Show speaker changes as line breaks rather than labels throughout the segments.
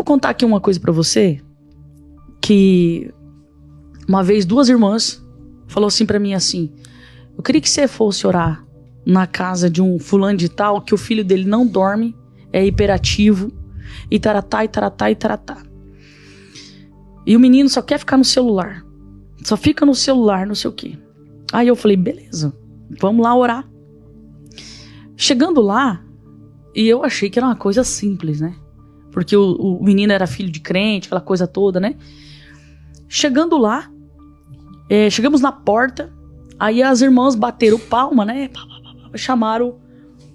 contar aqui uma coisa pra você, que uma vez 2 irmãs falou assim pra mim assim: eu queria que você fosse orar na casa de um fulano de tal, que o filho dele não dorme, é hiperativo, e taratá, e taratá, e taratá. E o menino só quer ficar no celular. Só fica no celular, não sei o quê. Aí eu falei, beleza, vamos lá orar. Chegando lá, e eu achei que era uma coisa simples, né? Porque o menino era filho de crente, aquela coisa toda, né? Chegando lá, chegamos na porta, aí as irmãs bateram palma, né? Chamaram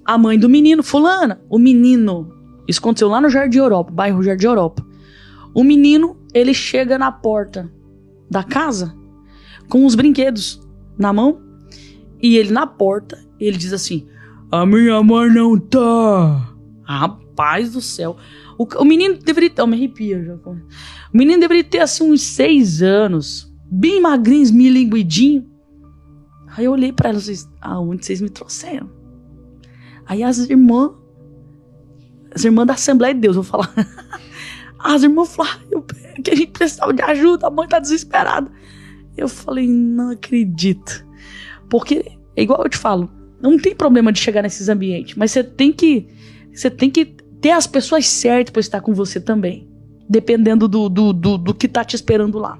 a mãe do menino, fulana, o menino. Isso aconteceu lá no Jardim Europa, bairro Jardim Europa. O menino, ele chega na porta da casa com os brinquedos na mão, e ele na porta, ele diz assim: a minha mãe não tá. Rapaz do céu. O menino deveria ter, eu me arrepio já. O menino deveria ter assim uns 6 anos, bem magrinho, esmilinguidinho. Aí eu olhei pra elas, aonde vocês me trouxeram? Aí as irmãs da Assembleia de Deus, eu vou falar. As irmãs falaram que a gente precisava de ajuda, a mãe tá desesperada. Eu falei, não acredito. Porque, é igual eu te falo, não tem problema de chegar nesses ambientes, mas você tem que ter as pessoas certas para estar com você também, dependendo do que tá te esperando lá.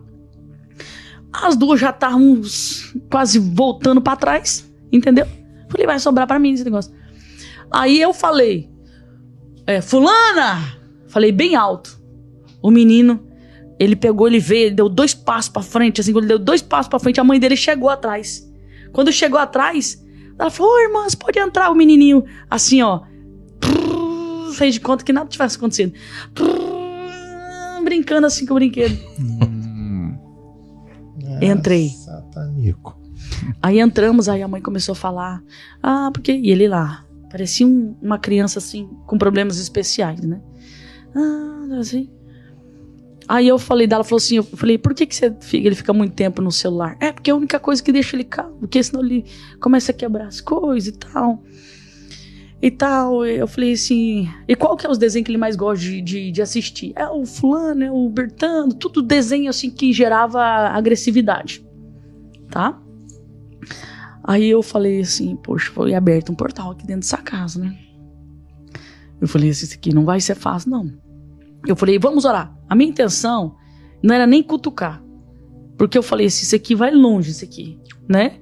As 2 já estavam quase voltando para trás, entendeu? Falei, vai sobrar para mim esse negócio. Aí eu falei, fulana! Falei bem alto. O menino, ele pegou, ele veio, ele deu 2 passos pra frente, assim, quando ele deu 2 passos pra frente, a mãe dele chegou atrás. Quando chegou atrás, ela falou, ô irmãs, pode entrar. O menininho, assim, ó, fez de conta que nada tivesse acontecido. Brincando assim com o brinquedo. Entrei.
Satânico.
Aí entramos, aí a mãe começou a falar, porque... E ele lá, parecia uma criança, assim, com problemas especiais, né? Assim... Aí eu falei dela, falou assim, por que ele fica muito tempo no celular? Porque é a única coisa que deixa ele calmo, porque senão ele começa a quebrar as coisas e tal. E tal, eu falei assim, e qual que é os desenhos que ele mais gosta de assistir? É o fulano, é o Bertano, tudo desenho assim que gerava agressividade, tá? Aí eu falei assim, poxa, foi aberto um portal aqui dentro dessa casa, né? Eu falei assim, isso aqui não vai ser fácil, não. Eu falei, vamos orar. A minha intenção não era nem cutucar. Porque eu falei assim, isso aqui vai longe, isso aqui, né?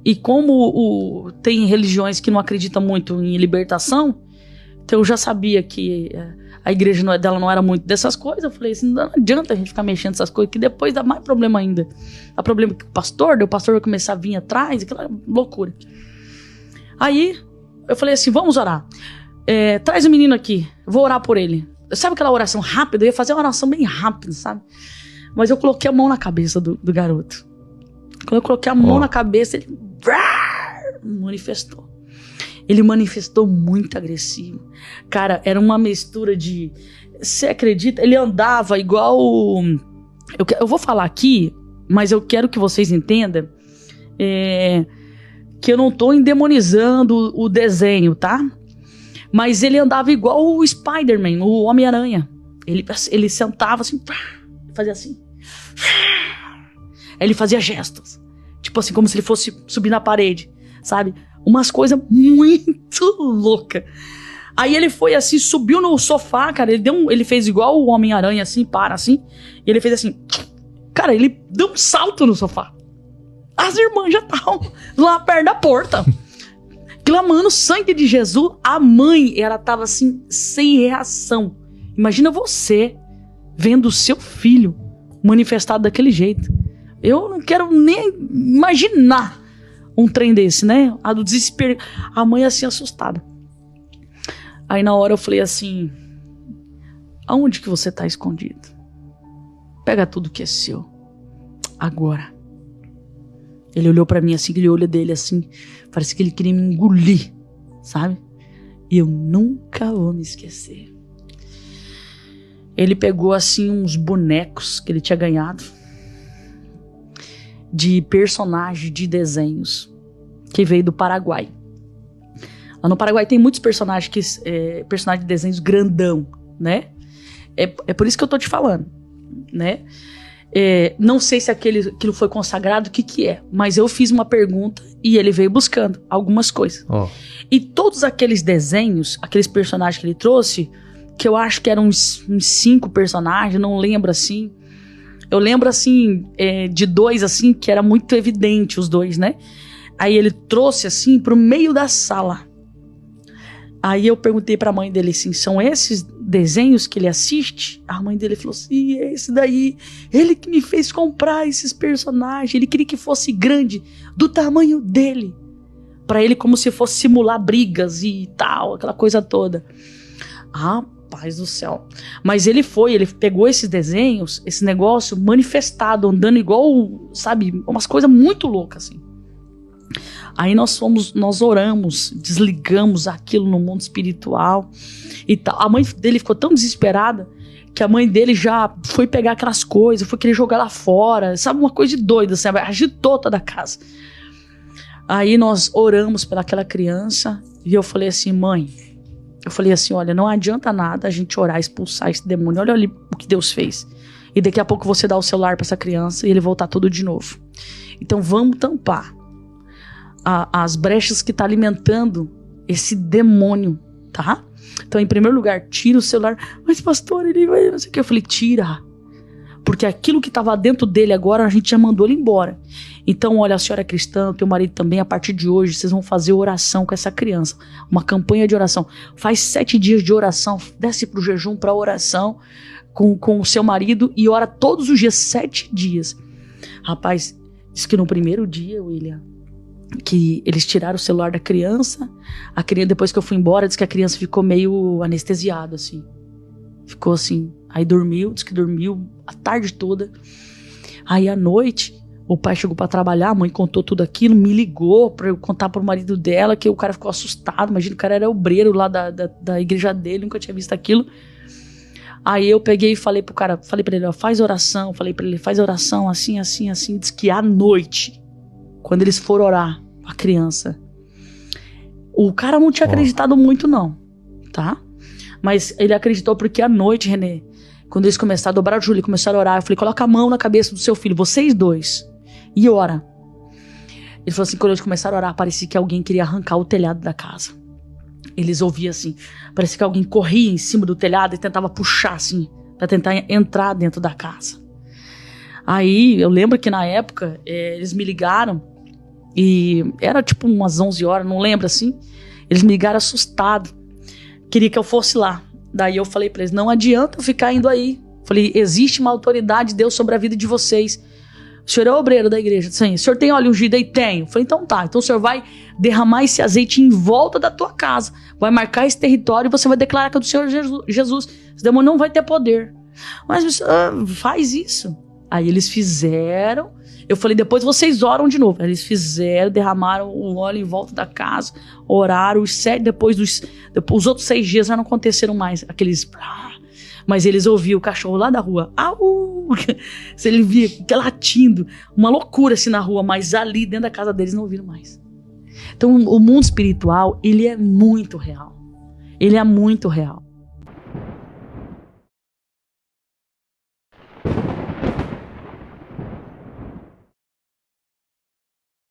E como tem religiões que não acreditam muito em libertação, então eu já sabia que a igreja dela não era muito dessas coisas. Eu falei assim, não adianta a gente ficar mexendo nessas coisas, que depois dá mais problema ainda. Dá problema com o pastor vai começar a vir atrás, aquela loucura. Aí eu falei assim, vamos orar. Traz o menino aqui, vou orar por ele. Sabe aquela oração rápida? Eu ia fazer uma oração bem rápida, sabe? Mas eu coloquei a mão na cabeça do garoto. Quando eu coloquei a mão na cabeça, ele manifestou. Ele manifestou muito agressivo. Cara, era uma mistura de... Você acredita? Ele andava igual... Eu vou falar aqui, mas eu quero que vocês entendam que eu não tô endemonizando o desenho, tá? Mas ele andava igual o Spider-Man, o Homem-Aranha. Ele sentava assim, fazia assim. Ele fazia gestos. Tipo assim, como se ele fosse subir na parede, sabe? Umas coisas muito loucas. Aí ele foi assim, subiu no sofá, cara. Ele fez igual o Homem-Aranha, assim, assim. E ele fez assim. Cara, ele deu um salto no sofá. As irmãs já estavam lá perto da porta, clamando o sangue de Jesus. A mãe, ela tava assim, sem reação. Imagina você vendo o seu filho manifestado daquele jeito. Eu não quero nem imaginar um trem desse, né? A do desespero. A mãe assim, assustada. Aí na hora eu falei assim, aonde que você tá escondido? Pega tudo que é seu. Agora. Ele olhou pra mim assim, aquele olho dele assim, parece que ele queria me engolir, sabe? E eu nunca vou me esquecer. Ele pegou assim uns bonecos que ele tinha ganhado de personagem de desenhos que veio do Paraguai. Lá no Paraguai tem muitos personagens personagens de desenhos grandão, né? É por isso que eu tô te falando, né? Não sei se aquilo foi consagrado, o que é. Mas eu fiz uma pergunta e ele veio buscando algumas coisas. E todos aqueles desenhos, aqueles personagens que ele trouxe, que eu acho que eram uns 5 personagens, não lembro assim. Eu lembro assim, de 2 assim, que era muito evidente os 2, né? Aí ele trouxe assim pro meio da sala. Aí eu perguntei pra mãe dele assim, são esses desenhos que ele assiste? A mãe dele falou assim, é esse daí. Ele que me fez comprar esses personagens. Ele queria que fosse grande, do tamanho dele. Pra ele como se fosse simular brigas e tal, aquela coisa toda. Rapaz do céu. Mas ele pegou esses desenhos, esse negócio manifestado, andando igual, sabe, umas coisas muito loucas assim. Aí nós oramos, desligamos aquilo no mundo espiritual e tal. A mãe dele ficou tão desesperada que a mãe dele já foi pegar aquelas coisas, foi querer jogar lá fora, sabe, uma coisa de doida, sabe, agitou toda a casa. Aí nós oramos pelaquela criança e eu falei assim, mãe, olha, não adianta nada a gente orar, expulsar esse demônio, olha ali o que Deus fez. E daqui a pouco você dá o celular pra essa criança e ele voltar tudo de novo. Então vamos tampar as brechas que tá alimentando esse demônio, tá? Então, em primeiro lugar, tira o celular. Mas, pastor, ele vai... Não sei o que. Eu falei, tira. Porque aquilo que tava dentro dele agora, a gente já mandou ele embora. Então, olha, a senhora é cristã, o teu marido também, a partir de hoje, vocês vão fazer oração com essa criança. Uma campanha de oração. Faz 7 dias de oração, desce pro jejum, pra oração com o seu marido e ora todos os dias, 7 dias. Rapaz, diz que no primeiro dia, William, que eles tiraram o celular da criança. A criança, depois que eu fui embora, diz que a criança ficou meio anestesiada, assim. Ficou assim. Aí dormiu, diz que dormiu a tarde toda. Aí à noite, o pai chegou pra trabalhar, a mãe contou tudo aquilo, me ligou pra eu contar pro marido dela, que o cara ficou assustado. Imagina, o cara era obreiro lá da igreja dele, nunca tinha visto aquilo. Aí eu peguei e falei pro cara, falei pra ele, ó, faz oração. Falei pra ele, faz oração assim, assim, assim. Diz que à noite, quando eles foram orar, a criança, o cara não tinha acreditado muito não, tá? Mas ele acreditou porque à noite, Renê, quando eles começaram a dobrar o joelho e começaram a orar, eu falei, coloca a mão na cabeça do seu filho, vocês dois, e ora. Ele falou assim, quando eles começaram a orar, parecia que alguém queria arrancar o telhado da casa. Eles ouviam assim, parecia que alguém corria em cima do telhado e tentava puxar assim, pra tentar entrar dentro da casa. Aí, eu lembro que na época, eles me ligaram, e era tipo umas 11 horas, não lembro assim. Eles me ligaram assustados, queria que eu fosse lá. Daí eu falei pra eles, não adianta eu ficar indo aí. Falei, existe uma autoridade de Deus sobre a vida de vocês. O senhor é obreiro da igreja? Sim. O senhor tem óleo ungido aí? Tenho. Falei, então tá, então o senhor vai derramar esse azeite em volta da tua casa, vai marcar esse território e você vai declarar que é do Senhor Jesus. Esse demônio não vai ter poder. Mas faz isso. Aí eles fizeram. Eu falei, depois vocês oram de novo. Eles fizeram, derramaram o óleo em volta da casa, oraram. Depois os outros 6 dias já não aconteceram mais. Aqueles... Mas eles ouviam o cachorro lá da rua. Au! Se ele via latindo. Uma loucura assim na rua. Mas ali dentro da casa deles não ouviram mais. Então o mundo espiritual, ele é muito real. Ele é muito real.